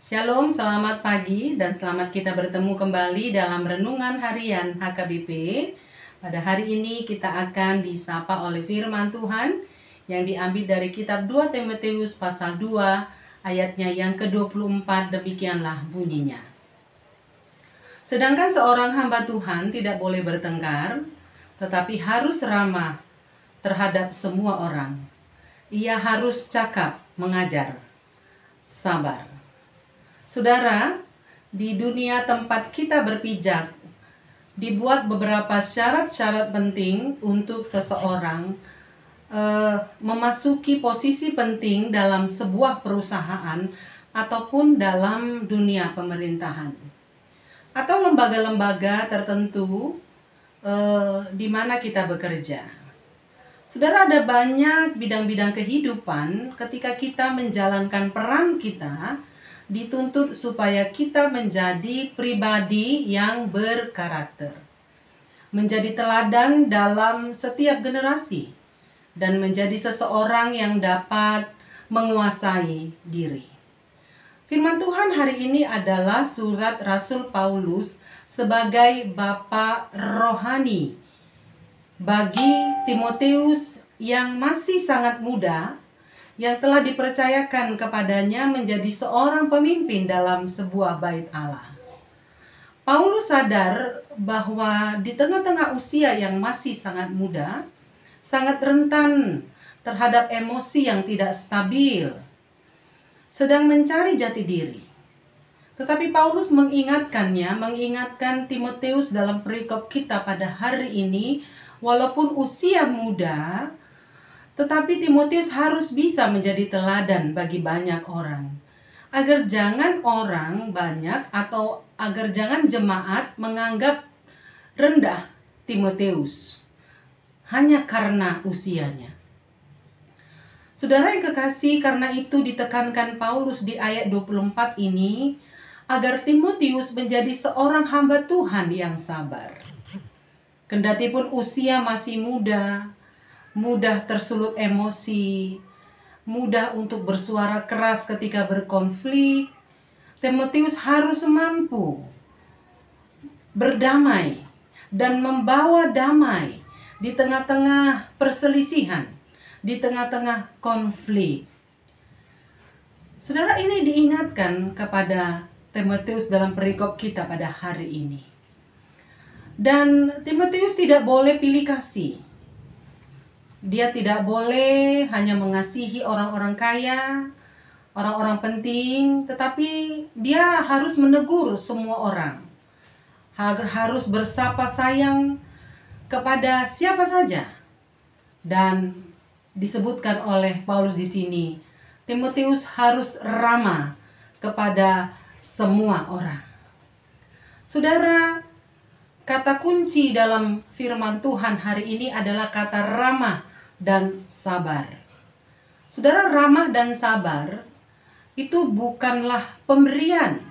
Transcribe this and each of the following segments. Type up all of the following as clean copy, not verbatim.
Shalom, selamat pagi dan selamat kita bertemu kembali dalam Renungan Harian HKBP. Pada hari ini kita akan disapa oleh firman Tuhan yang diambil dari kitab 2 Timotius pasal 2 ayatnya yang ke-24, demikianlah bunyinya. Sedangkan seorang hamba Tuhan tidak boleh bertengkar, tetapi harus ramah terhadap semua orang. Ia harus cakap, mengajar, sabar. Saudara, di dunia tempat kita berpijak, dibuat beberapa syarat-syarat penting untuk seseorang memasuki posisi penting dalam sebuah perusahaan ataupun dalam dunia pemerintahan atau lembaga-lembaga tertentu di mana kita bekerja. Saudara, ada banyak bidang-bidang kehidupan ketika kita menjalankan peran kita dituntut supaya kita menjadi pribadi yang berkarakter, menjadi teladan dalam setiap generasi, dan menjadi seseorang yang dapat menguasai diri. Firman Tuhan hari ini adalah surat Rasul Paulus sebagai bapa rohani bagi Timotius yang masih sangat muda, yang telah dipercayakan kepadanya menjadi seorang pemimpin dalam sebuah bait Allah. Paulus sadar bahwa di tengah-tengah usia yang masih sangat muda, sangat rentan terhadap emosi yang tidak stabil, sedang mencari jati diri. Tetapi Paulus mengingatkan Timotius dalam perikop kita pada hari ini, walaupun usia muda, tetapi Timotius harus bisa menjadi teladan bagi banyak orang, agar jangan orang banyak atau agar jangan jemaat menganggap rendah Timotius hanya karena usianya. Saudara yang kekasih, karena itu ditekankan Paulus di ayat 24 ini, agar Timotius menjadi seorang hamba Tuhan yang sabar. Kendatipun usia masih muda, mudah tersulut emosi, mudah untuk bersuara keras ketika berkonflik, Timotius harus mampu berdamai dan membawa damai di tengah-tengah perselisihan, di tengah-tengah konflik. Saudara, ini diingatkan kepada Timotius dalam perikop kita pada hari ini. Dan Timotius tidak boleh pilih kasih. Dia tidak boleh hanya mengasihi orang-orang kaya, orang-orang penting, tetapi dia harus menegur semua orang. Harus bersapa sayang kepada siapa saja. Dan disebutkan oleh Paulus di sini, Timotius harus ramah kepada semua orang. Saudara, kata kunci dalam firman Tuhan hari ini adalah kata ramah dan sabar. Saudara, ramah dan sabar itu bukanlah pemberian,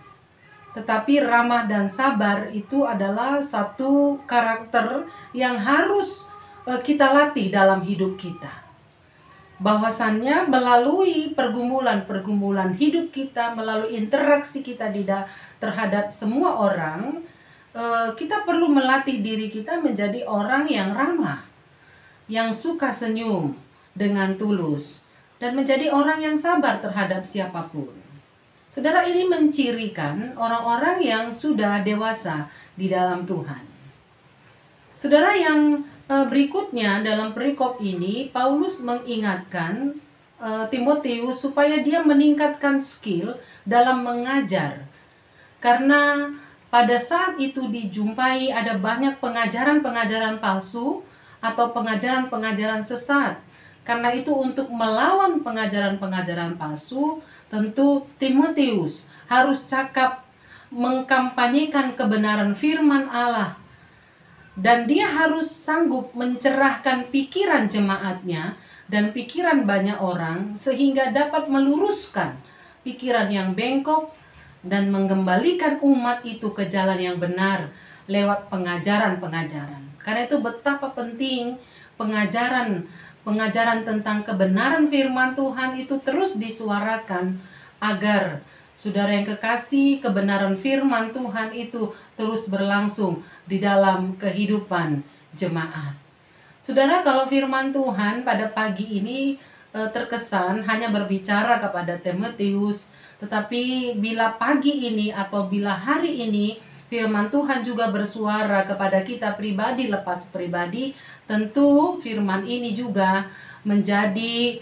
tetapi ramah dan sabar itu adalah satu karakter yang harus kita latih dalam hidup kita. Bahwasannya melalui pergumulan-pergumulan hidup kita, melalui interaksi kita terhadap semua orang, kita perlu melatih diri kita menjadi orang yang ramah, yang suka senyum dengan tulus, dan menjadi orang yang sabar terhadap siapapun. Saudara, ini mencirikan orang-orang yang sudah dewasa di dalam Tuhan. Saudara, yang berikutnya dalam perikop ini, Paulus mengingatkan Timotius supaya dia meningkatkan skill dalam mengajar. Karena pada saat itu dijumpai ada banyak pengajaran-pengajaran palsu atau pengajaran-pengajaran sesat. Karena itu untuk melawan pengajaran-pengajaran palsu, tentu Timotius harus cakap mengkampanyekan kebenaran firman Allah. Dan dia harus sanggup mencerahkan pikiran jemaatnya dan pikiran banyak orang, sehingga dapat meluruskan pikiran yang bengkok dan mengembalikan umat itu ke jalan yang benar lewat pengajaran-pengajaran. Karena itu betapa penting pengajaran tentang kebenaran firman Tuhan itu terus disuarakan agar Saudara yang kekasih, kebenaran firman Tuhan itu terus berlangsung di dalam kehidupan jemaat. Saudara, kalau firman Tuhan pada pagi ini terkesan hanya berbicara kepada Timotius, tetapi bila pagi ini atau bila hari ini firman Tuhan juga bersuara kepada kita pribadi lepas pribadi, tentu firman ini juga menjadi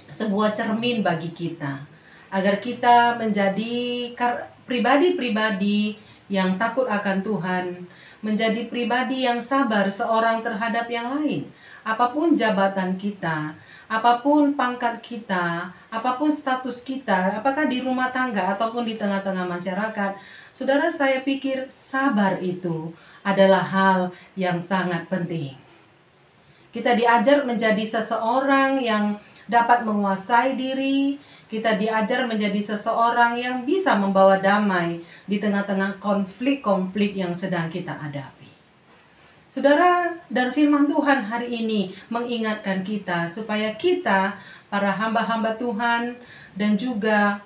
sebuah cermin bagi kita, agar kita menjadi pribadi-pribadi yang takut akan Tuhan, menjadi pribadi yang sabar seorang terhadap yang lain. Apapun jabatan kita, apapun pangkat kita, apapun status kita, apakah di rumah tangga ataupun di tengah-tengah masyarakat, saudara, saya pikir sabar itu adalah hal yang sangat penting. Kita diajar menjadi seseorang yang dapat menguasai diri. Kita diajar menjadi seseorang yang bisa membawa damai di tengah-tengah konflik-konflik yang sedang kita hadapi. Saudara, dan firman Tuhan hari ini mengingatkan kita supaya kita, para hamba-hamba Tuhan, dan juga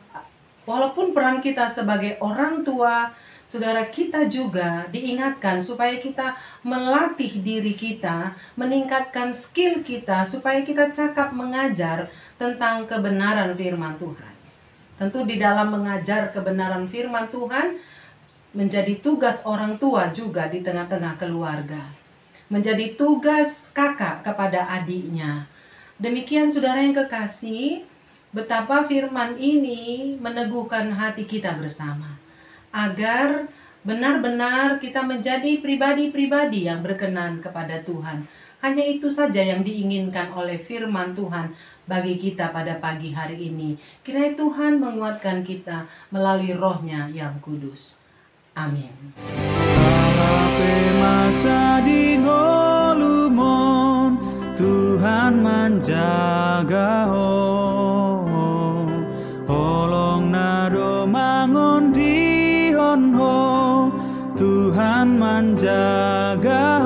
walaupun peran kita sebagai orang tua, saudara, kita juga diingatkan supaya kita melatih diri kita, meningkatkan skill kita, supaya kita cakap mengajar tentang kebenaran firman Tuhan. Tentu di dalam mengajar kebenaran firman Tuhan, menjadi tugas orang tua juga di tengah-tengah keluarga. Menjadi tugas kakak kepada adiknya. Demikian saudara yang kekasih, betapa firman ini meneguhkan hati kita bersama, agar benar-benar kita menjadi pribadi-pribadi yang berkenan kepada Tuhan. Hanya itu saja yang diinginkan oleh firman Tuhan bagi kita pada pagi hari ini. Kiranya Tuhan menguatkan kita melalui Roh-Nya yang kudus. Amin. Masa di golumon Tuhan menjaga holong nado mangon di honho Tuhan menjaga